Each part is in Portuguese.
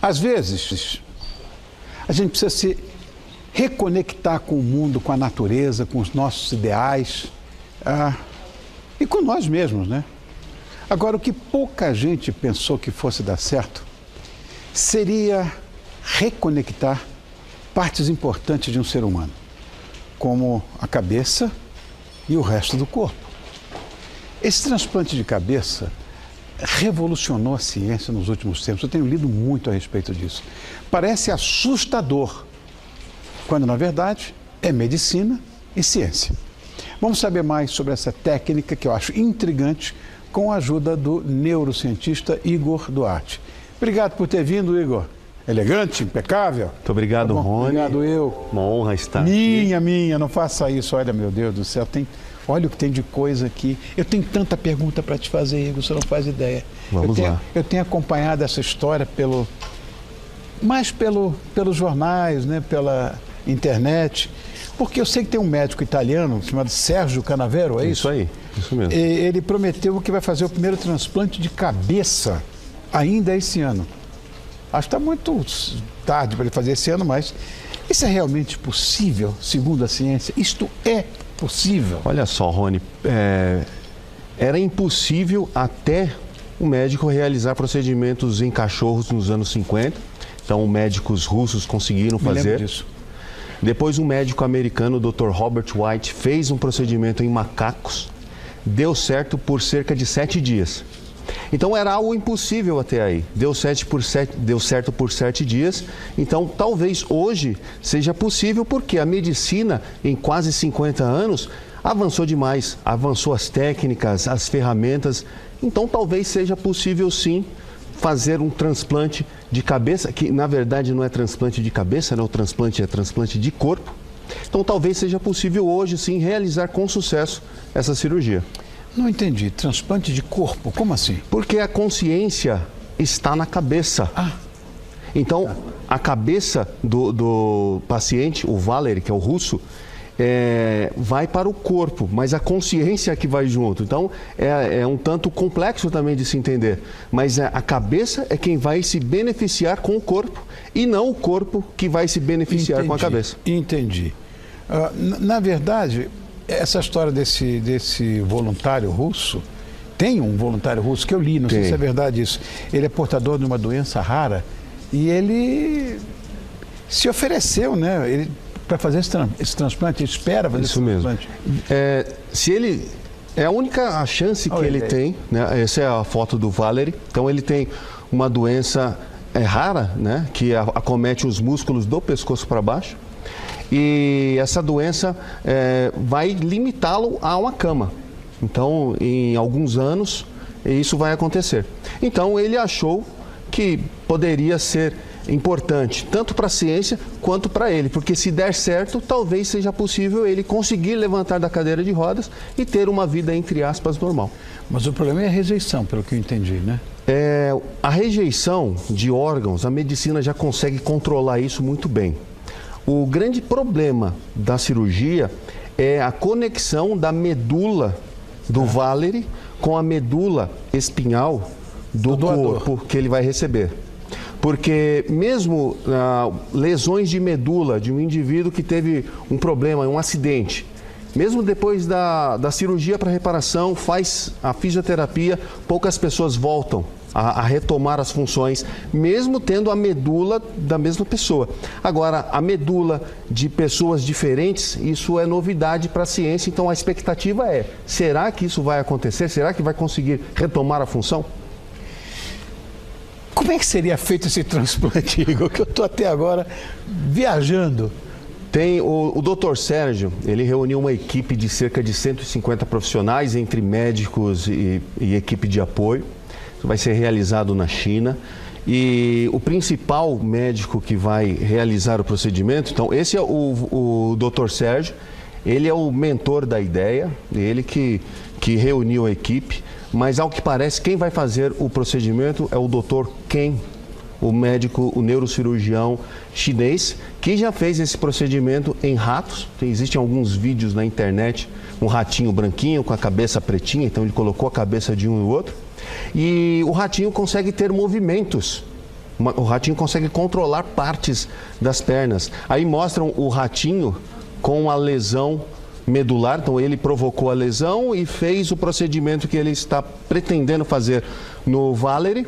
Às vezes, a gente precisa se reconectar com o mundo, com a natureza, com os nossos ideais e com nós mesmos, né? Agora, o que pouca gente pensou que fosse dar certo seria reconectar partes importantes de um ser humano, como a cabeça e o resto do corpo. Esse transplante de cabeça revolucionou a ciência nos últimos tempos. Eu tenho lido muito a respeito disso. Parece assustador, quando na verdade é medicina e ciência. Vamos saber mais sobre essa técnica que eu acho intrigante com a ajuda do neurocientista Igor Duarte. Obrigado por ter vindo, Igor. Elegante, impecável. Muito obrigado, Tá Rony. Obrigado, eu. Uma honra estar aqui. Minha, não faça isso. Olha, meu Deus do céu, olha o que tem de coisa aqui. Eu tenho tanta pergunta para te fazer, Igor, você não faz ideia. Vamos lá. Eu tenho acompanhado essa história mais pelos jornais, né, pela internet, porque eu sei que tem um médico italiano chamado Sérgio Canavero, é isso? Isso aí, isso mesmo. Ele prometeu que vai fazer o primeiro transplante de cabeça ainda esse ano. Acho que está muito tarde para ele fazer esse ano, mas isso é realmente possível, segundo a ciência? Isto é possível? Olha só, Rony, era impossível até o médico realizar procedimentos em cachorros nos anos 50. Então, médicos russos conseguiram fazer. Me lembro disso. Depois, um médico americano, o Dr. Robert White, fez um procedimento em macacos. Deu certo por cerca de 7 dias. Então, era algo impossível até aí. Deu certo por 7 dias. Então, talvez hoje seja possível, porque a medicina, em quase 50 anos, avançou demais. Avançou as técnicas, as ferramentas. Então, talvez seja possível, sim, fazer um transplante de cabeça, que na verdade não é transplante de cabeça, né? O transplante é transplante de corpo. Então, talvez seja possível hoje, sim, realizar com sucesso essa cirurgia. Não entendi. Transplante de corpo? Como assim? Porque a consciência está na cabeça. Então, a cabeça do paciente, o Valery, que é o russo, vai para o corpo, mas a consciência é que vai junto. Então, é um tanto complexo também de se entender. Mas a cabeça é quem vai se beneficiar com o corpo e não o corpo que vai se beneficiar com a cabeça. Entendi. Na verdade, essa história desse voluntário russo, tem um voluntário russo que eu li, não sei se é verdade isso. Ele é portador de uma doença rara e ele se ofereceu, né? Para fazer esse transplante, ele espera fazer esse transplante. Se ele... É a única chance que ele tem, né? Essa é a foto do Valery. Então, ele tem uma doença rara, né? Que acomete os músculos do pescoço para baixo. E essa doença vai limitá-lo a uma cama. Então, em alguns anos, isso vai acontecer. Então, ele achou que poderia ser importante, tanto para a ciência quanto para ele, porque se der certo, talvez seja possível ele conseguir levantar da cadeira de rodas e ter uma vida, entre aspas, normal. Mas o problema é a rejeição, pelo que eu entendi, né? A rejeição de órgãos, a medicina já consegue controlar isso muito bem. O grande problema da cirurgia é a conexão da medula do Valery com a medula espinhal do corpo que ele vai receber. Porque mesmo lesões de medula de um indivíduo que teve um problema, um acidente, mesmo depois da cirurgia para reparação, faz a fisioterapia, poucas pessoas voltam a retomar as funções, mesmo tendo a medula da mesma pessoa. Agora, a medula de pessoas diferentes, isso é novidade para a ciência, então a expectativa é, será que isso vai acontecer? Será que vai conseguir retomar a função? Como é que seria feito esse transplante, Igor? Que eu estou até agora viajando. Tem o Dr. Sérgio, ele reuniu uma equipe de cerca de 150 profissionais, entre médicos e equipe de apoio. Isso vai ser realizado na China. E o principal médico que vai realizar o procedimento, então, esse é o Dr. Sérgio, ele é o mentor da ideia, ele que reuniu a equipe. Mas, ao que parece, quem vai fazer o procedimento é o Dr. Ken, o médico, o neurocirurgião chinês, que já fez esse procedimento em ratos. Existem alguns vídeos na internet, um ratinho branquinho com a cabeça pretinha, então ele colocou a cabeça de um e outro. E o ratinho consegue ter movimentos O ratinho consegue controlar partes das pernas. Aí mostram o ratinho com a lesão medular, então ele provocou a lesão e fez o procedimento que ele está pretendendo fazer no Valery,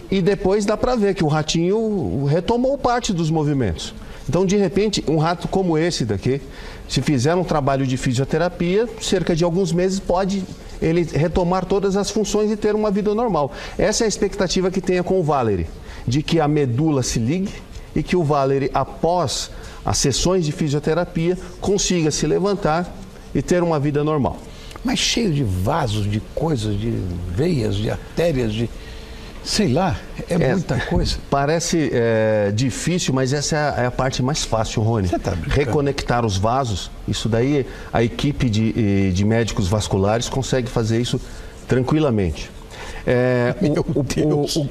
e depois dá para ver que o ratinho retomou parte dos movimentos. Então, de repente, um rato como esse daqui, se fizer um trabalho de fisioterapia, cerca de alguns meses pode ele retomar todas as funções e ter uma vida normal. Essa é a expectativa que tenha com o Valery, de que a medula se ligue e que o Valery, após as sessões de fisioterapia, consiga se levantar e ter uma vida normal. Mas cheio de vasos, de coisas, de veias, de artérias, de... sei lá, é muita coisa. Parece difícil, mas essa é a parte mais fácil, Rony. Você tá brincando? Reconectar os vasos, isso daí a equipe de médicos vasculares consegue fazer isso tranquilamente.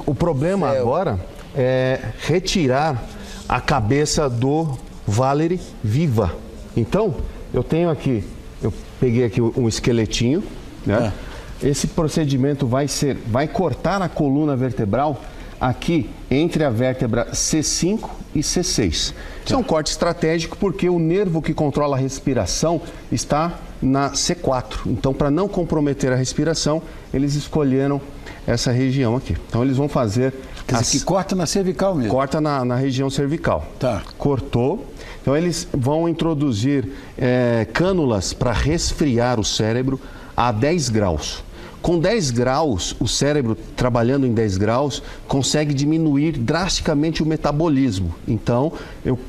O problema agora é retirar a cabeça do Valery viva. Então, eu tenho aqui, eu peguei aqui um esqueletinho, né? Esse procedimento vai cortar a coluna vertebral aqui entre a vértebra C5 e C6. Isso é um corte estratégico porque o nervo que controla a respiração está na C4. Então, para não comprometer a respiração, eles escolheram essa região aqui. Então, eles vão fazer... Quer dizer, que corta na cervical mesmo. Corta na região cervical. Tá. Cortou. Então, eles vão introduzir cânulas para resfriar o cérebro a 10 graus. Com 10 graus, o cérebro, trabalhando em 10 graus, consegue diminuir drasticamente o metabolismo. Então,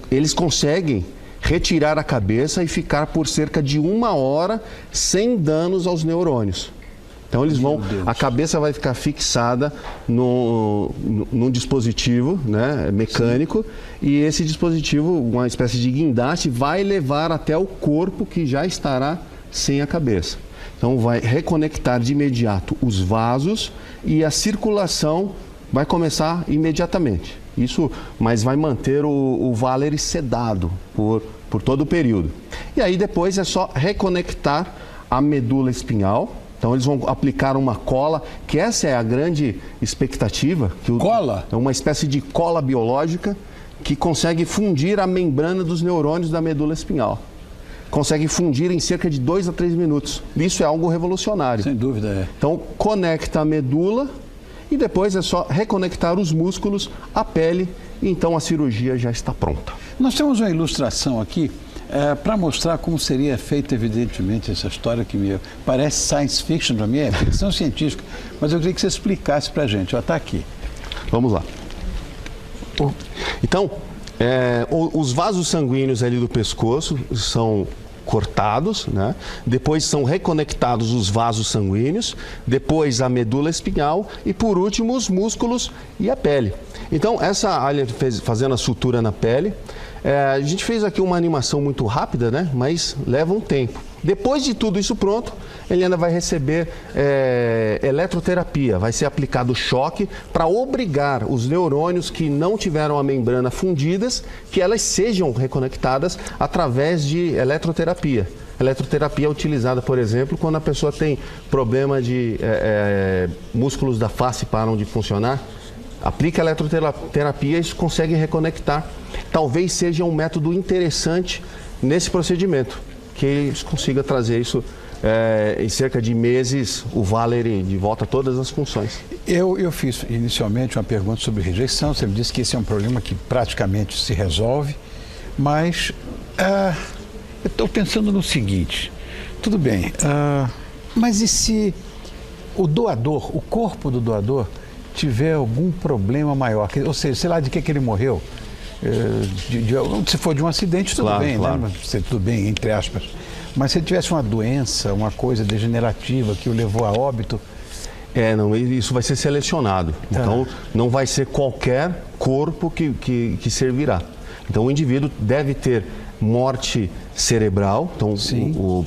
eles conseguem retirar a cabeça e ficar por cerca de 1 hora sem danos aos neurônios. Então, eles vão, a cabeça vai ficar fixada num dispositivo, né, mecânico. Sim. E esse dispositivo, uma espécie de guindaste, vai levar até o corpo que já estará sem a cabeça. Então, vai reconectar de imediato os vasos e a circulação vai começar imediatamente. Isso, mas vai manter o Valery sedado por todo o período. E aí, depois, é só reconectar a medula espinhal. Então, eles vão aplicar uma cola, que essa é a grande expectativa. Cola? É uma espécie de cola biológica que consegue fundir a membrana dos neurônios da medula espinhal. Consegue fundir em cerca de 2 a 3 minutos. Isso é algo revolucionário. Sem dúvida, é. Então, conecta a medula e depois é só reconectar os músculos, a pele, e então a cirurgia já está pronta. Nós temos uma ilustração aqui para mostrar como seria feita, evidentemente, essa história que me parece science fiction para mim, é ficção científica, mas eu queria que você explicasse para a gente. Está aqui. Vamos lá. Então, os vasos sanguíneos ali do pescoço são cortados, né? Depois são reconectados os vasos sanguíneos, depois a medula espinhal e, por último, os músculos e a pele. Então, essa área fazendo a sutura na pele, a gente fez aqui uma animação muito rápida, né? Mas leva um tempo. Depois de tudo isso pronto, ele ainda vai receber eletroterapia, vai ser aplicado choque para obrigar os neurônios que não tiveram a membrana fundidas, que elas sejam reconectadas através de eletroterapia. Eletroterapia é utilizada, por exemplo, quando a pessoa tem problema de músculos da face param de funcionar. Aplica a eletroterapia e isso consegue reconectar. Talvez seja um método interessante nesse procedimento, que eles consigam trazer isso em cerca de meses, o Valery de volta a todas as funções. Eu fiz inicialmente uma pergunta sobre rejeição, você me disse que esse é um problema que praticamente se resolve, mas eu estou pensando no seguinte, tudo bem, mas e se o doador, o corpo do doador, tiver algum problema maior, ou seja, sei lá de que ele morreu, se for de um acidente, tudo claro, bem, claro. Né? Tudo bem, entre aspas. Mas se ele tivesse uma doença, uma coisa degenerativa que o levou a óbito... Não, isso vai ser selecionado. Tá. Então, não vai ser qualquer corpo que servirá. Então, o indivíduo deve ter morte cerebral, então,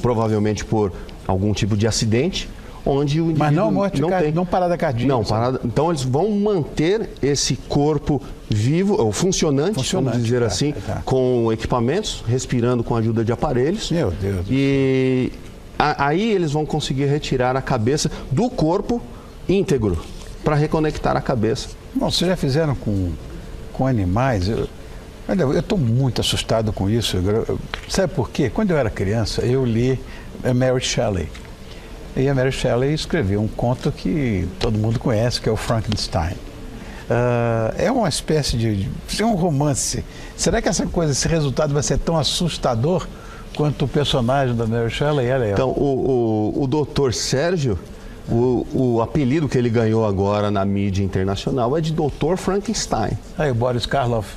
provavelmente por algum tipo de acidente, onde o indivíduo mas não morte não parada cardíaca. Não, parada. Então eles vão manter esse corpo vivo, ou funcionante, vamos dizer assim, com equipamentos, respirando com a ajuda de aparelhos. Meu Deus. E aí eles vão conseguir retirar a cabeça do corpo íntegro para reconectar a cabeça. Bom, vocês já fizeram com com animais, olha, eu estou muito assustado com isso. Sabe por quê? Quando eu era criança, eu li a Mary Shelley. E a Mary Shelley escreveu um conto que todo mundo conhece, que é o Frankenstein. É uma espécie de um romance. Será que esse resultado vai ser tão assustador quanto o personagem da Mary Shelley? Então, o Dr. Sérgio, o apelido que ele ganhou agora na mídia internacional é de Dr. Frankenstein. Aí o Boris Karloff,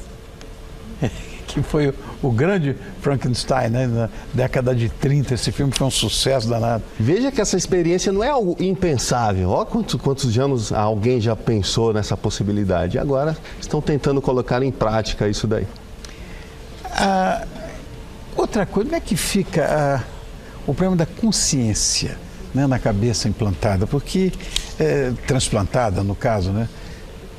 que foi o grande Frankenstein, né? Na década de 30, esse filme foi um sucesso danado. Veja que essa experiência não é algo impensável. Olha quantos anos alguém já pensou nessa possibilidade. E agora estão tentando colocar em prática isso daí. Outra coisa, como é que fica o problema da consciência, né, na cabeça implantada? Porque, transplantada no caso, né?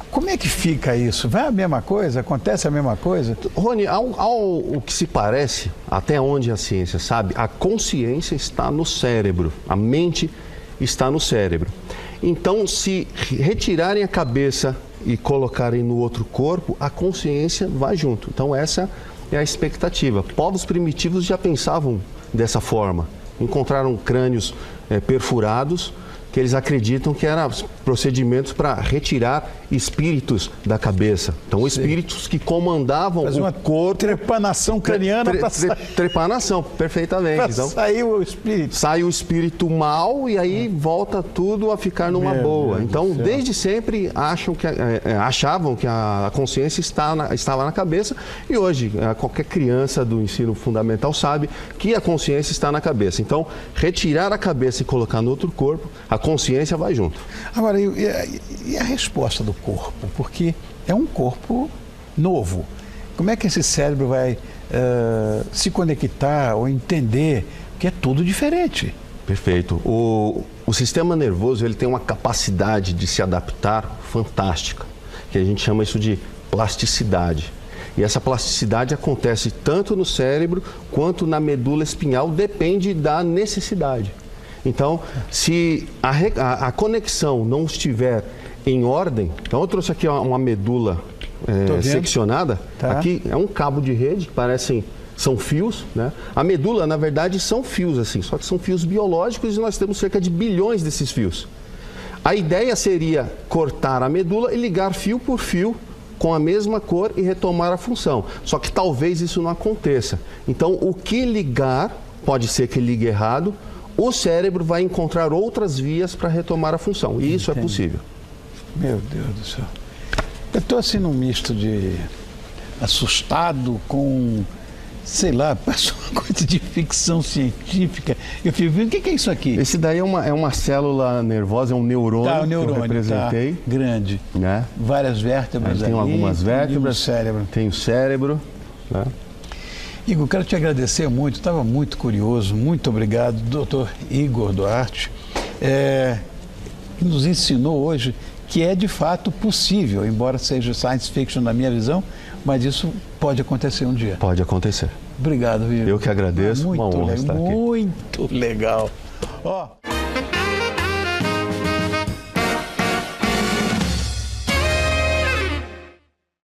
Como é que fica isso? Vai a mesma coisa? Acontece a mesma coisa? Rony, ao que se parece, até onde a ciência sabe, a consciência está no cérebro, a mente está no cérebro. Então, se retirarem a cabeça e colocarem no outro corpo, a consciência vai junto. Então, essa é a expectativa. Povos primitivos já pensavam dessa forma. Encontraram crânios perfurados, que eles acreditam que eram procedimentos para retirar espíritos da cabeça. Então, espíritos que comandavam o corpo. Trepanação craniana para trepanação, perfeitamente. Então, saiu o espírito. Sai o espírito mal e aí volta tudo a ficar numa boa. Então, desde sempre achavam que a consciência estava na cabeça, e hoje qualquer criança do ensino fundamental sabe que a consciência está na cabeça. Então, retirar a cabeça e colocar no outro corpo, a consciência vai junto. Agora, e a resposta do corpo? Porque é um corpo novo. Como é que esse cérebro vai se conectar ou entender que é tudo diferente? Perfeito. O sistema nervoso, ele tem uma capacidade de se adaptar fantástica, que a gente chama isso de plasticidade. E essa plasticidade acontece tanto no cérebro quanto na medula espinhal, depende da necessidade. Então, se a conexão não estiver em ordem, então eu trouxe aqui uma medula seccionada, aqui é um cabo de rede, que são fios, né? A medula, na verdade, são fios assim, só que são fios biológicos e nós temos cerca de bilhões desses fios. A ideia seria cortar a medula e ligar fio por fio com a mesma cor e retomar a função. Só que talvez isso não aconteça. Então, o que ligar, pode ser que ligue errado, o cérebro vai encontrar outras vias para retomar a função. E isso é possível. Meu Deus do céu. Eu estou assim num misto de assustado com, sei lá, parece uma coisa de ficção científica. Eu fico vendo, o que é isso aqui? Esse daí é uma célula nervosa, é um neurônio, o neurônio que eu representei. Grande. Né? Várias vértebras tem algumas vértebras. Tem o cérebro. Né? Igor, quero te agradecer muito, estava muito curioso, muito obrigado, Dr. Igor Duarte, que nos ensinou hoje que é de fato possível, embora seja science fiction na minha visão, mas isso pode acontecer um dia. Pode acontecer. Obrigado, Igor. Eu que agradeço, uma honra estar aqui. Muito legal.